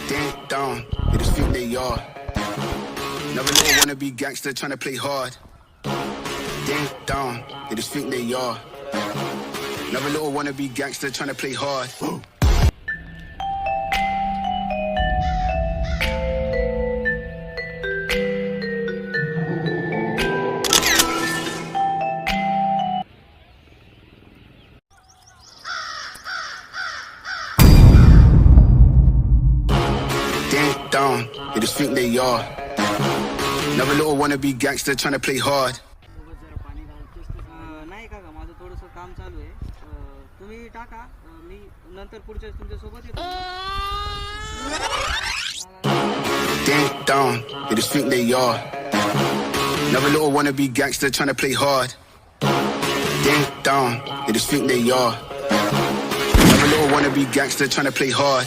Ding dong, they just think they are. Another little wannabe gangster trying to play hard. Ding dong, they just think they are. Another little wannabe gangster trying to play hard. Ding dong, they just think they are. Another little wannabe gangster trying to play hard. नाही का माझं थोडंसं काम चालू आहे तुम्ही टाका मी नंतर पुढच्या तुमच्या सोबत येतो Ding dong, they just think they are. Another little wannabe gangster trying to play hard. Ding dong, they just think they are. Another little wannabe gangster trying to play hard.